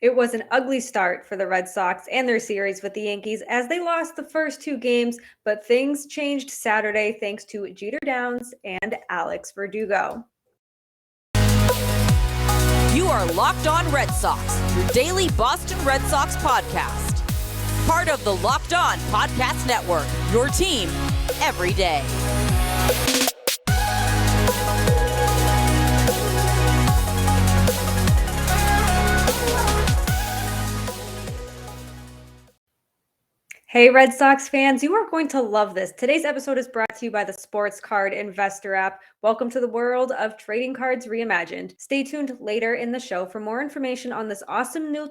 It was an ugly start for the Red Sox and their series with the Yankees as they lost the first two games, but things changed Saturday thanks to Jeter Downs and Alex Verdugo. You are Locked On Red Sox, your daily Boston Red Sox podcast. Part of the Locked On Podcast Network, your team every day. Hey Red Sox fans, you are going to love this. Today's episode is brought to you by the Sports Card Investor app. Welcome to the world of trading cards reimagined. Stay tuned later in the show for more information on this awesome new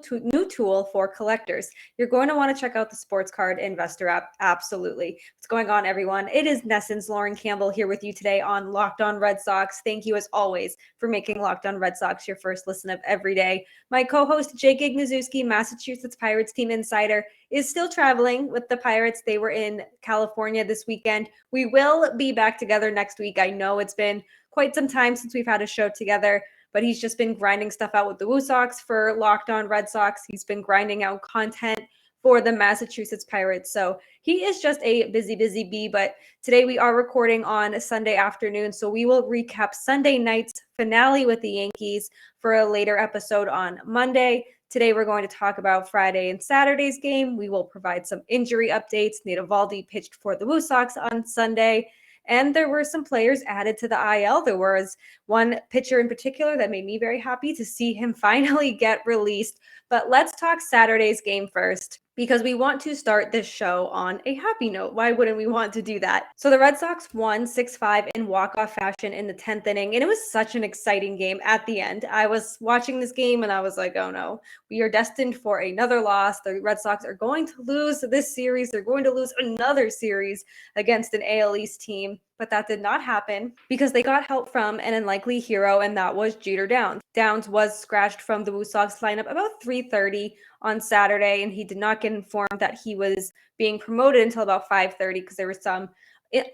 tool for collectors. You're going to want to check out the Sports Card Investor app. Absolutely. What's going on, everyone? It is NESN's Lauren Campbell here with you today on Locked On Red Sox. Thank you, as always, for making Locked On Red Sox your first listen of every day. My co-host, Jake Ignazuski, Massachusetts Pirates team insider, is still traveling with the Pirates. They were in California this weekend. We will be back together next week. I know it's been quite some time since we've had a show together, but he's just been grinding stuff out with the WooSox for Locked On Red Sox. He's been grinding out content for the Massachusetts Pirates. So he is just a busy bee, but today we are recording on a Sunday afternoon. So we will recap Sunday night's finale with the Yankees for a later episode on Monday. Today, we're going to talk about Friday and Saturday's game. We will provide some injury updates. Nate Eovaldi pitched for the WooSox on Sunday, and there were some players added to the IL. There was one pitcher in particular that made me very happy to see him finally get released. But let's talk Saturday's game first, because we want to start this show on a happy note. Why wouldn't we want to do that? So the Red Sox won 6-5 in walk-off fashion in the 10th inning, and it was such an exciting game at the end. I was watching this game, and I was like, oh no, we are destined for another loss. The Red Sox are going to lose this series. They're going to lose another series against an AL East team. But that did not happen because they got help from an unlikely hero, and that was Jeter Downs. Downs was scratched from the WooSox lineup about 3:30 on Saturday, and he did not get informed that he was being promoted until about 5:30 because there were some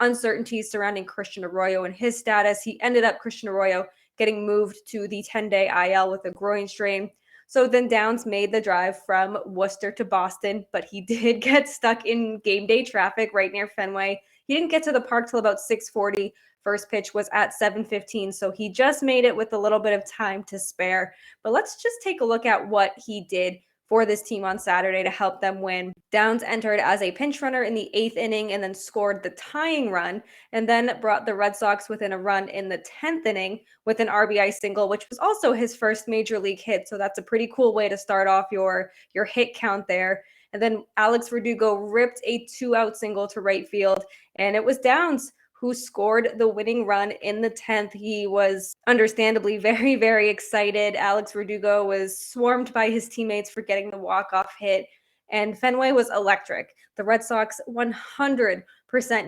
uncertainties surrounding Christian Arroyo and his status. He ended up, Christian Arroyo, getting moved to the 10-day IL with a groin strain. So then Downs made the drive from Worcester to Boston, but he did get stuck in game day traffic right near Fenway. He didn't get to the park till about 6:40. First pitch was at 7:15, so he just made it with a little bit of time to spare. But let's just take a look at what he did for this team on Saturday to help them win. Downs entered as a pinch runner in the 8th inning and then scored the tying run, and then brought the Red Sox within a run in the 10th inning with an RBI single, which was also his first major league hit. So that's a pretty cool way to start off your hit count there. And then Alex Verdugo ripped a 2-out single to right field, and it was Downs who scored the winning run in the 10th. He was understandably very, very excited. Alex Verdugo was swarmed by his teammates for getting the walk-off hit, and Fenway was electric. The Red Sox 100%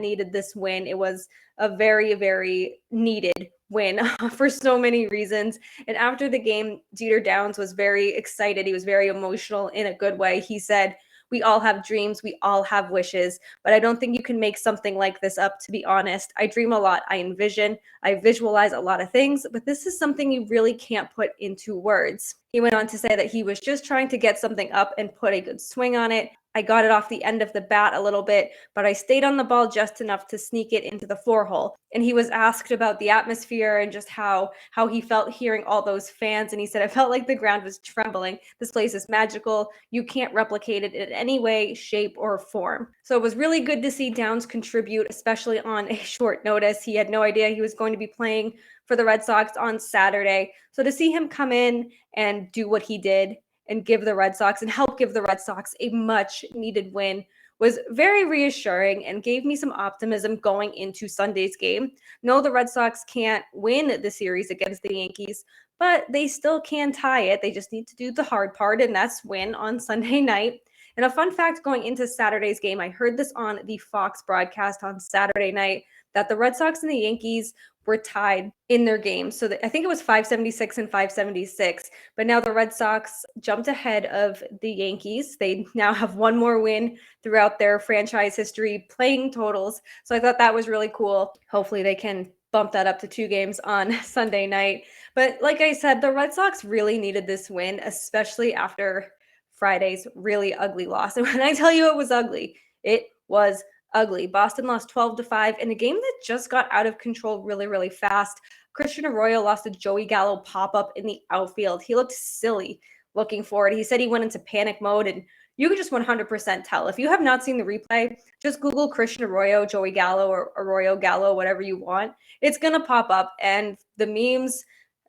needed this win. It was a very, very needed win for so many reasons. And after the game, Jeter Downs was very excited. He was very emotional in a good way. He said, "We all have dreams. We all have wishes, but I don't think you can make something like this up, to be honest. I dream a lot. I envision. I visualize a lot of things, but this is something you really can't put into words." He went on to say that he was just trying to get something up and put a good swing on it. "I got it off the end of the bat a little bit, but I stayed on the ball just enough to sneak it into the 4-hole. And he was asked about the atmosphere and just how he felt hearing all those fans. And he said, "I felt like the ground was trembling. This place is magical. You can't replicate it in any way, shape, or form." So it was really good to see Downs contribute, especially on a short notice. He had no idea he was going to be playing for the Red Sox on Saturday. So to see him come in and do what he did and give the Red Sox and help give the Red Sox a much needed win was very reassuring and gave me some optimism going into Sunday's game. No, the Red Sox can't win the series against the Yankees, but they still can tie it. They just need to do the hard part, and that's win on Sunday night. And a fun fact going into Saturday's game, I heard this on the Fox broadcast on Saturday night, that the Red Sox and the Yankees were tied in their games. So I think it was 576 and 576. But now the Red Sox jumped ahead of the Yankees. They now have one more win throughout their franchise history playing totals. So I thought that was really cool. Hopefully they can bump that up to 2 games on Sunday night. But like I said, the Red Sox really needed this win, especially after Friday's really ugly loss. And when I tell you it was ugly, it was ugly. Boston lost 12-5 in a game that just got out of control really, really fast. Christian Arroyo lost a Joey Gallo pop-up in the outfield. He looked silly looking forward. He said he went into panic mode, and you could just 100% tell. If you have not seen the replay, just Google Christian Arroyo, Joey Gallo, or Arroyo Gallo, whatever you want. It's going to pop up, and the memes,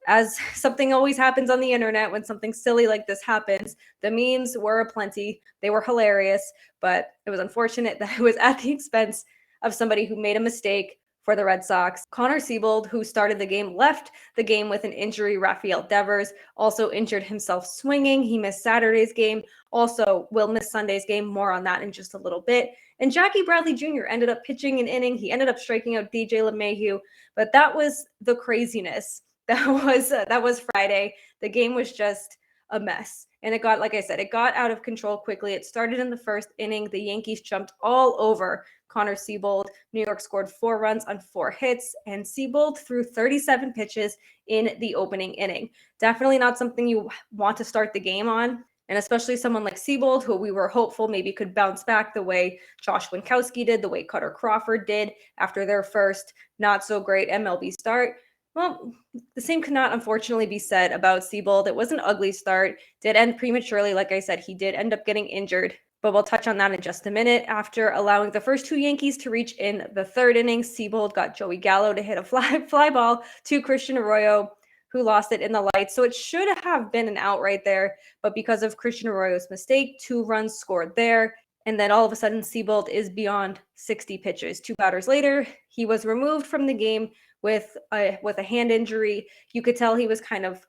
as something always happens on the internet when something silly like this happens, the memes were aplenty. They were hilarious, but it was unfortunate that it was at the expense of somebody who made a mistake for the Red Sox. Connor Seabold, who started the game, left the game with an injury. Rafael Devers also injured himself swinging. He missed Saturday's game. Also will miss Sunday's game. More on that in just a little bit. And Jackie Bradley Jr. ended up pitching an inning. He ended up striking out DJ LeMahieu, but that was the craziness. That was Friday. The game was just a mess. And it got, like I said, it got out of control quickly. It started in the first inning. The Yankees jumped all over Connor Seabold. New York scored 4 runs on 4 hits, and Seabold threw 37 pitches in the opening inning. Definitely not something you want to start the game on. And especially someone like Seabold, who we were hopeful maybe could bounce back the way Josh Winkowski did, the way Cutter Crawford did after their first not so great MLB start. Well, the same could not unfortunately be said about Seabold. It was an ugly start, did end prematurely. Like I said, he did end up getting injured, but we'll touch on that in just a minute. After allowing the first 2 Yankees to reach in the third inning, Seabold got Joey Gallo to hit a fly ball to Christian Arroyo, who lost it in the lights. So it should have been an out right there, but because of Christian Arroyo's mistake, 2 runs scored there. And then all of a sudden, Seabold is beyond 60 pitches. 2 batters later, he was removed from the game with a hand injury. You could tell he was kind of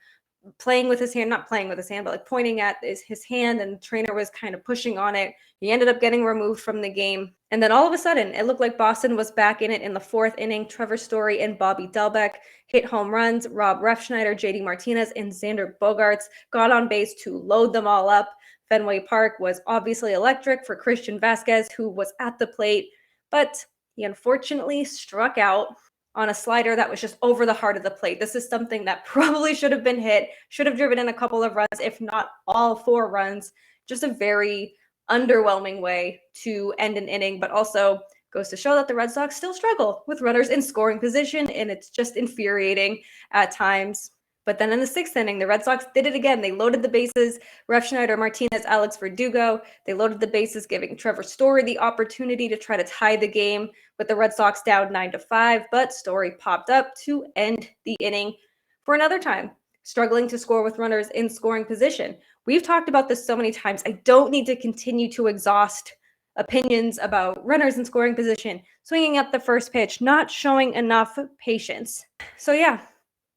playing with his hand, not playing with his hand, but like pointing at his hand, and the trainer was kind of pushing on it. He ended up getting removed from the game. And then all of a sudden, it looked like Boston was back in it in the 4th inning. Trevor Story and Bobby Delbeck hit home runs. Rob Refschneider, JD Martinez, and Xander Bogaerts got on base to load them all up. Fenway Park was obviously electric for Christian Vasquez, who was at the plate, but he unfortunately struck out on a slider that was just over the heart of the plate. This is something that probably should have been hit, should have driven in a couple of runs, if not all 4 runs. Just a very underwhelming way to end an inning, but also goes to show that the Red Sox still struggle with runners in scoring position, and it's just infuriating at times. But then in the 6th inning, the Red Sox did it again. They loaded the bases. Refschneider, Martinez, Alex Verdugo. They loaded the bases, giving Trevor Story the opportunity to try to tie the game with the Red Sox down 9-5. But Story popped up to end the inning for another time, struggling to score with runners in scoring position. We've talked about this so many times. I don't need to continue to exhaust opinions about runners in scoring position, swinging at the first pitch, not showing enough patience. So yeah.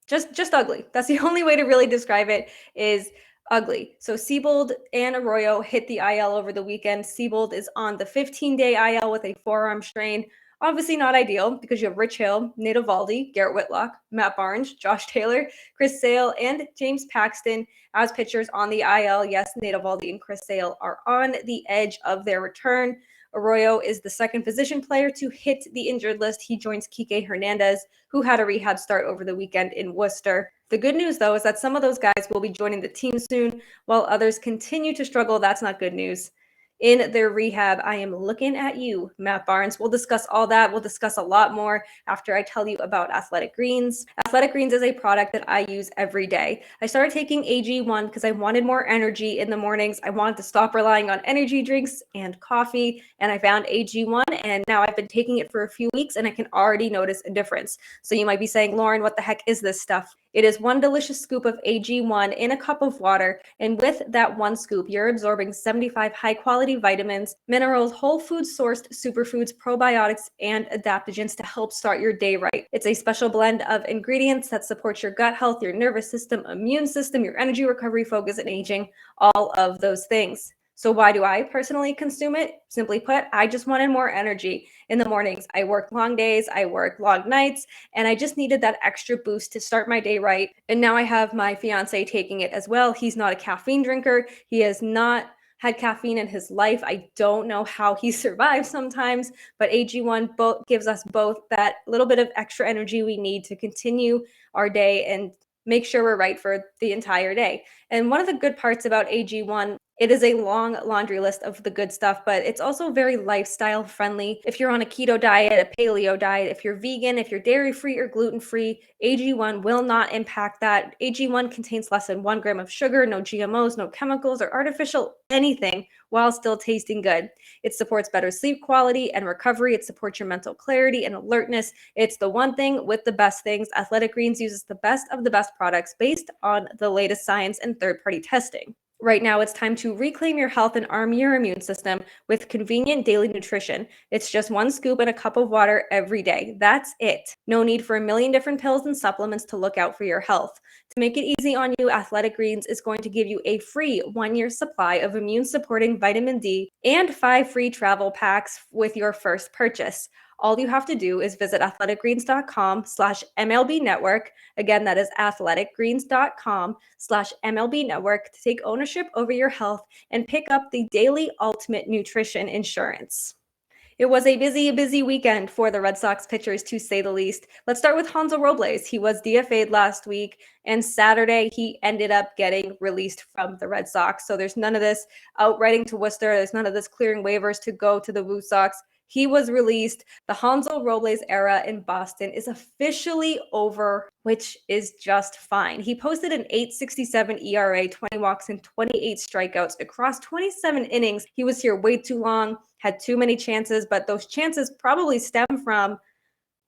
Just ugly. That's the only way to really describe it, is ugly. So Seabold and Arroyo hit the IL over the weekend. Seabold is on the 15-day IL with a forearm strain. Obviously not ideal because you have Rich Hill, Nate Eovaldi, Garrett Whitlock, Matt Barnes, Josh Taylor, Chris Sale, and James Paxton as pitchers on the IL. Yes, Nate Eovaldi and Chris Sale are on the edge of their return. Arroyo is the second position player to hit the injured list. He joins Kike Hernandez, who had a rehab start over the weekend in Worcester. The good news, though, is that some of those guys will be joining the team soon, while others continue to struggle. That's not good news. In their rehab, I am looking at you, Matt Barnes. We'll discuss all that. We'll discuss a lot more after I tell you about Athletic Greens. Athletic Greens is a product that I use every day. I started taking AG1 because I wanted more energy in the mornings. I wanted to stop relying on energy drinks and coffee, and I found AG1, and now I've been taking it for a few weeks, and I can already notice a difference. So you might be saying, Lauren, what the heck is this stuff? It is 1 delicious scoop of AG1 in a cup of water, and with that 1 scoop, you're absorbing 75 high-quality vitamins, minerals, whole food-sourced superfoods, probiotics, and adaptogens to help start your day right. It's a special blend of ingredients that supports your gut health, your nervous system, immune system, your energy recovery, focus, and aging, all of those things. So why do I personally consume it? Simply put, I just wanted more energy in the mornings. I work long days, I work long nights, and I just needed that extra boost to start my day right. And now I have my fiance taking it as well. He's not a caffeine drinker. He has not had caffeine in his life. I don't know how he survives sometimes, but AG1 gives us both that little bit of extra energy we need to continue our day and make sure we're right for the entire day. And one of the good parts about AG1, it is a long laundry list of the good stuff, but it's also very lifestyle friendly. If you're on a keto diet, a paleo diet, if you're vegan, if you're dairy free or gluten free, AG1 will not impact that. AG1 contains less than 1 gram of sugar, no GMOs, no chemicals or artificial anything, while still tasting good. It supports better sleep quality and recovery. It supports your mental clarity and alertness. It's the one thing with the best things. Athletic Greens uses the best of the best products based on the latest science and third-party testing. Right now, it's time to reclaim your health and arm your immune system with convenient daily nutrition. It's just 1 scoop in a cup of water every day. That's it. No need for a million different pills and supplements to look out for your health. To make it easy on you, Athletic Greens is going to give you a free 1-year supply of immune-supporting vitamin D and 5 free travel packs with your first purchase. All you have to do is visit athleticgreens.com/MLB network. Again, that is athleticgreens.com/MLB network to take ownership over your health and pick up the daily ultimate nutrition insurance. It was a busy weekend for the Red Sox pitchers, to say the least. Let's start with Hansel Robles. He was DFA'd last week, and Saturday he ended up getting released from the Red Sox. So there's none of this outrighting to Worcester. There's none of this clearing waivers to go to the WooSox. He was released. The Hansel Robles era in Boston is officially over, which is just fine. He posted an 8.67 ERA, 20 walks, and 28 strikeouts across 27 innings. He was here way too long, had too many chances, but those chances probably stem from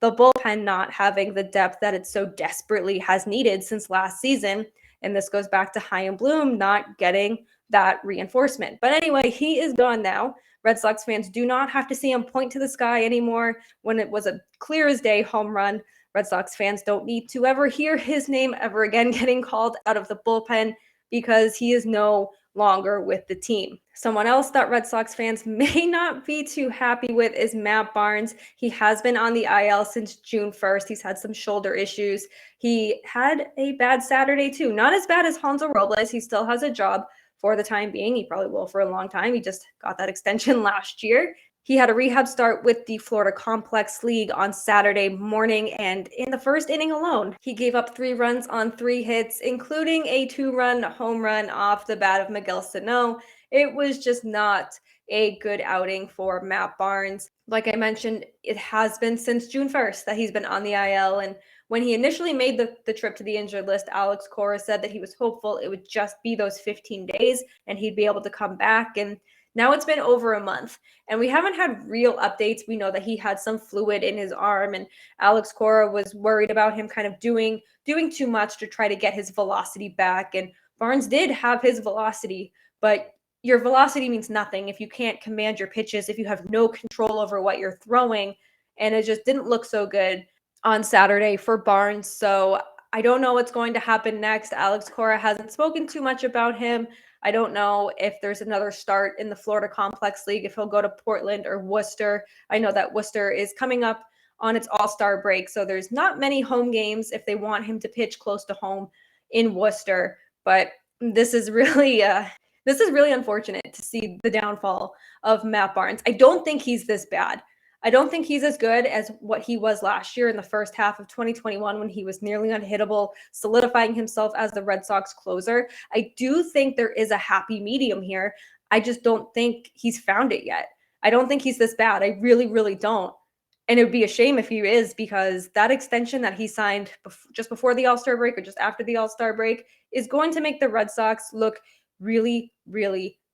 the bullpen not having the depth that it so desperately has needed since last season. And this goes back to Chaim Bloom not getting that reinforcement. But anyway, he is gone now. Red Sox fans do not have to see him point to the sky anymore when it was a clear as day home run. Red Sox fans don't need to ever hear his name ever again getting called out of the bullpen because he is no longer with the team. Someone else that Red Sox fans may not be too happy with is Matt Barnes. He has been on the IL since June 1st. He's had some shoulder issues. He had a bad Saturday too. Not as bad as Hansel Robles. He still has a job for the time being. He probably will for a long time. He just got that extension last year. He had a rehab start with the Florida Complex League on Saturday morning, and in the first inning alone, he gave up 3 runs on 3 hits, including a 2-run home run off the bat of Miguel Sano. It was just not a good outing for Matt Barnes. Like I mentioned, it has been since June 1st that he's been on the IL, and when he initially made the trip to the injured list, Alex Cora said that he was hopeful it would just be those 15 days and he'd be able to come back. And now it's been over a month and we haven't had real updates. We know that he had some fluid in his arm and Alex Cora was worried about him kind of doing too much to try to get his velocity back. And Barnes did have his velocity, but your velocity means nothing if you can't command your pitches, if you have no control over what you're throwing. And it just didn't look so good on Saturday for Barnes. So I don't know what's going to happen next. Alex Cora hasn't spoken too much about him. I don't know if there's another start in the Florida Complex League, if he'll go to Portland or Worcester. I know that Worcester is coming up on its All-Star break, so there's not many home games if they want him to pitch close to home in Worcester. But this is really unfortunate to see the downfall of Matt Barnes. I don't think he's this bad. I don't think he's as good as what he was last year in the first half of 2021 when he was nearly unhittable, solidifying himself as the Red Sox closer. I do think there is a happy medium here. I just don't think he's found it yet. I don't think he's this bad. I really don't. And it would be a shame if he is, because that extension that he signed just before the All-Star break or just after the All-Star break is going to make the Red Sox look really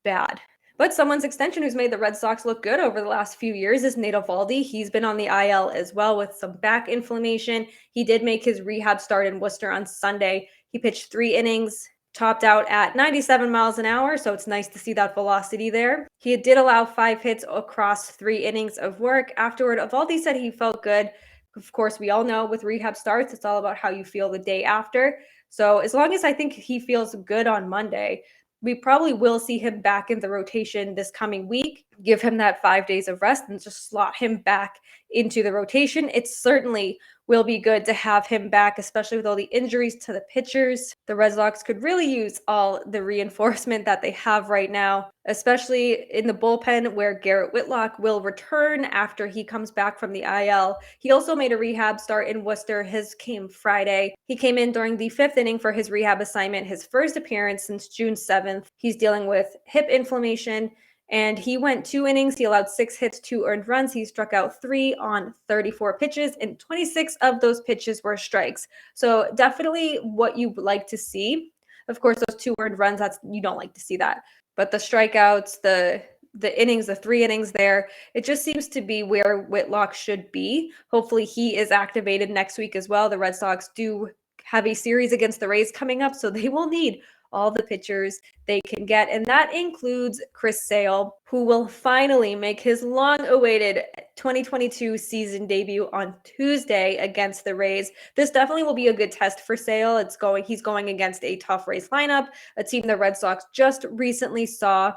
bad. But someone's extension who's made the Red Sox look good over the last few years is Nate Eovaldi. He's been on the IL as well with some back inflammation. He did make his rehab start in Worcester on Sunday. He pitched 3 innings, topped out at 97 miles an hour, so it's nice to see that velocity there. He did allow 5 hits across 3 innings of work. Afterward, Eovaldi said he felt good. Of course, we all know with rehab starts, it's all about how you feel the day after. So as long as I think he feels good on Monday, we probably will see him back in the rotation this coming week, give him that 5 days of rest and just slot him back into the rotation. It's certainly will be good to have him back, especially with all the injuries to the pitchers. The Red Sox could really use all the reinforcement that they have right now, especially in the bullpen where Garrett Whitlock will return after he comes back from the IL. He also made a rehab start in Worcester. His came Friday. He came in during the 5th inning for his rehab assignment, his first appearance since June 7th. He's dealing with hip inflammation, and he went 2 innings. He allowed 6 hits, 2 earned runs. He struck out 3 on 34 pitches, and 26 of those pitches were strikes. So definitely what you like to see. Of course, those 2 earned runs, you don't like to see that. But the strikeouts, the innings, the 3 innings there, it just seems to be where Whitlock should be. Hopefully he is activated next week as well. The Red Sox do have a series against the Rays coming up, so they will need all the pitchers they can get. And that includes Chris Sale, who will finally make his long-awaited 2022 season debut on Tuesday against the Rays. This definitely will be a good test for Sale. He's going against a tough Rays lineup, a team the Red Sox just recently saw.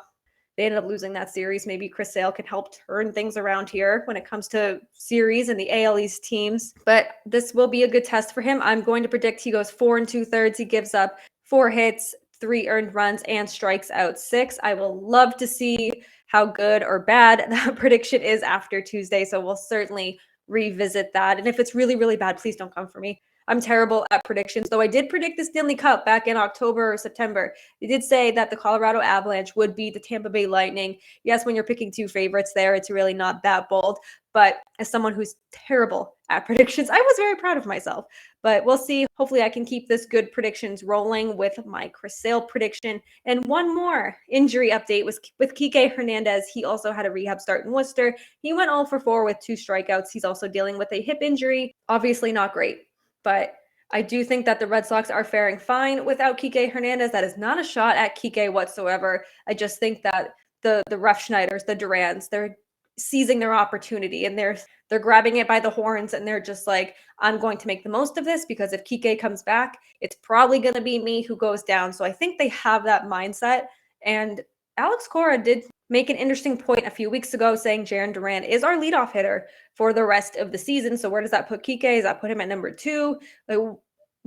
They ended up losing that series. Maybe Chris Sale can help turn things around here when it comes to series and the AL East teams. But this will be a good test for him. I'm going to predict he goes 4 2/3. He gives up 4 hits, 3 earned runs, and strikes out 6. I will love to see how good or bad that prediction is after Tuesday. So we'll certainly revisit that. And if it's really, really bad, please don't come for me. I'm terrible at predictions, though I did predict the Stanley Cup back in October or September. I did say that the Colorado Avalanche would beat the Tampa Bay Lightning. Yes, when you're picking 2 favorites there, it's really not that bold. But as someone who's terrible at predictions, I was very proud of myself. But we'll see. Hopefully I can keep this good predictions rolling with my Chris Sale prediction. And one more injury update was with Kike Hernandez. He also had a rehab start in Worcester. He went 0 for 4 with 2 strikeouts. He's also dealing with a hip injury. Obviously not great. But I do think that the Red Sox are faring fine without Kike Hernandez. That is not a shot at Kike whatsoever. I just think that the Refschneiders, the Durans, they're seizing their opportunity and they're grabbing it by the horns and they're just like, I'm going to make the most of this because if Kike comes back, it's probably going to be me who goes down. So I think they have that mindset. And Alex Cora did make an interesting point a few weeks ago saying Jarren Duran is our leadoff hitter for the rest of the season. So where does that put Kike? Does that put him at number 2?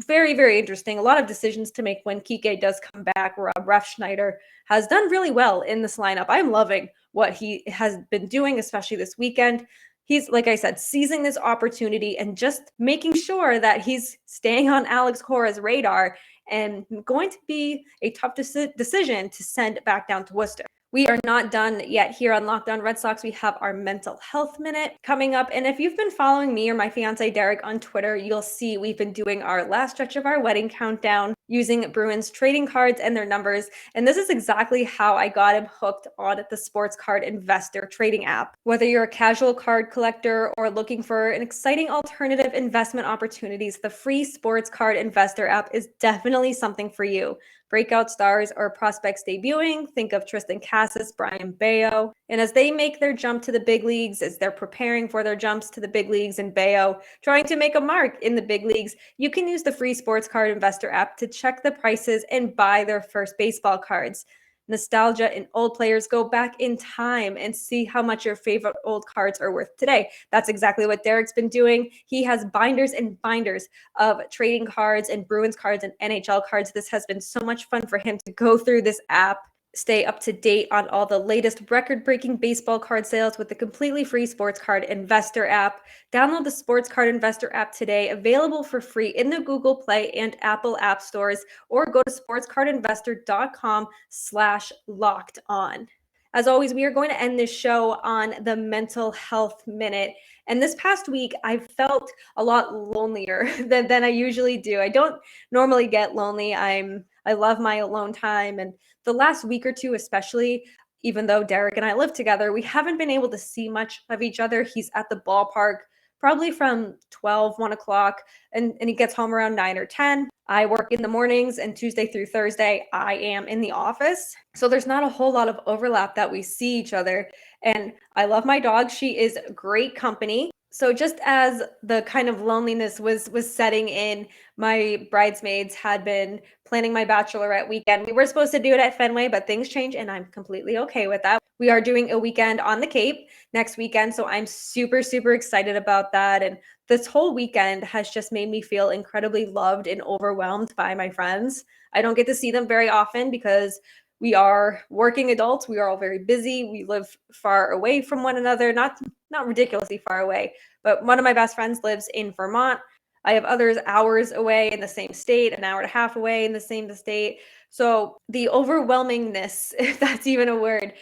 Very, very interesting. A lot of decisions to make when Kike does come back. Rob Refschneider has done really well in this lineup. I'm loving what he has been doing, especially this weekend. He's, like I said, seizing this opportunity and just making sure that he's staying on Alex Cora's radar and going to be a tough decision to send back down to Worcester. We are not done yet here on Locked On Red Sox. We have our mental health minute coming up. And if you've been following me or my fiance Derek on Twitter, you'll see we've been doing our last stretch of our wedding countdown using Bruins trading cards and their numbers. And this is exactly how I got him hooked on the sports card investor trading app. Whether you're a casual card collector or looking for an exciting alternative investment opportunities, the free sports card investor app is definitely something for you. Breakout stars or prospects debuting, think of Tristan Cassis, Brian Bayo. And as they make their jump to the big leagues, as they're preparing for their jumps to the big leagues and Bayo trying to make a mark in the big leagues, you can use the free sports card investor app to check the prices and buy their first baseball cards. Nostalgia and old players, go back in time and see how much your favorite old cards are worth today. That's exactly what Derek's been doing. He has binders and binders of trading cards and Bruins cards and NHL cards. This has been so much fun for him to go through this app, stay up to date on all the latest record-breaking baseball card sales with the completely free Sports Card Investor app. Download the Sports Card Investor app today, available for free in the Google Play and Apple app stores, or go to sportscardinvestor.com/locked-on. As always, we are going to end this show on the mental health minute. And this past week, I felt a lot lonelier than I usually do. I don't normally get lonely. I love my alone time. And the last week or two, especially, even though Derek and I live together, we haven't been able to see much of each other. He's at the ballpark probably from 12, 1 o'clock, and he gets home around 9 or 10. I work in the mornings, and Tuesday through Thursday, I am in the office. So there's not a whole lot of overlap that we see each other. And I love my dog. She is great company. So just as the kind of loneliness was setting in, my bridesmaids had been planning my bachelorette weekend. We were supposed to do it at Fenway, but things change, and I'm completely okay with that. We are doing a weekend on the Cape next weekend, so I'm super, super excited about that. And this whole weekend has just made me feel incredibly loved and overwhelmed by my friends. I don't get to see them very often because we are working adults. We are all very busy. We live far away from one another, not ridiculously far away, but one of my best friends lives in Vermont. I have others hours away in the same state, an hour and a half away in the same state. So the overwhelmingness, if that's even a word,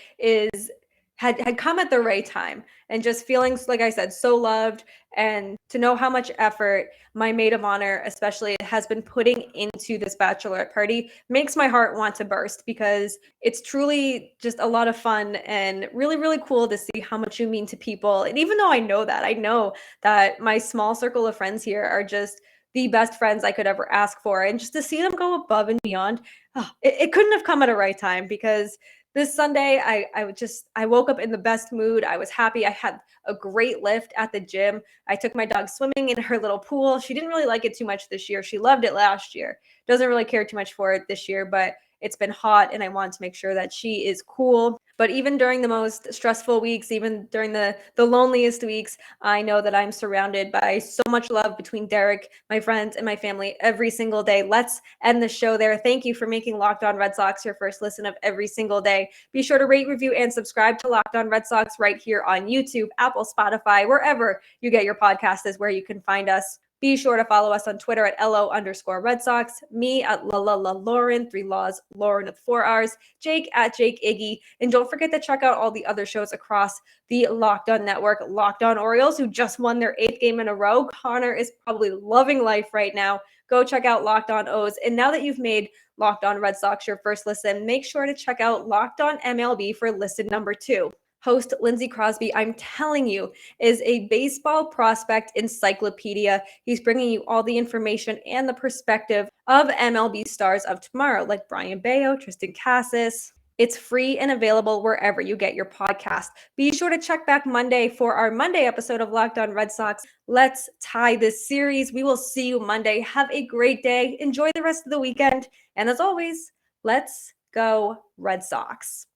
had come at the right time, and just feeling, like I said, so loved, and to know how much effort my maid of honor especially has been putting into this bachelorette party makes my heart want to burst, because it's truly just a lot of fun and really, really cool to see how much you mean to people. And even though I know that my small circle of friends here are just the best friends I could ever ask for, and just to see them go above and beyond, it couldn't have come at a right time, because this Sunday, I woke up in the best mood. I was happy. I had a great lift at the gym. I took my dog swimming in her little pool. She didn't really like it too much this year. She loved it last year. Doesn't really care too much for it this year, but it's been hot and I want to make sure that she is cool. But even during the most stressful weeks, even during the loneliest weeks, I know that I'm surrounded by so much love between Derek, my friends, and my family every single day. Let's end the show there. Thank you for making Locked On Red Sox your first listen of every single day. Be sure to rate, review, and subscribe to Locked On Red Sox right here on YouTube, Apple, Spotify, wherever you get your podcast is where you can find us. Be sure to follow us on Twitter at LO_Red Sox, me at Lauren, 3 Laws, Lauren with 4 R's, Jake at Jake Iggy. And don't forget to check out all the other shows across the Locked On Network. Locked On Orioles, who just won their 8th game in a row. Connor is probably loving life right now. Go check out Locked On O's. And now that you've made Locked On Red Sox your first listen, make sure to check out Locked On MLB for listen number 2. Host Lindsey Crosby, I'm telling you, is a baseball prospect encyclopedia. He's bringing you all the information and the perspective of MLB stars of tomorrow, like Brian Bayo, Tristan Cassis. It's free and available wherever you get your podcast. Be sure to check back Monday for our Monday episode of Locked On Red Sox. Let's tie this series. We will see you Monday. Have a great day. Enjoy the rest of the weekend. And as always, let's go Red Sox.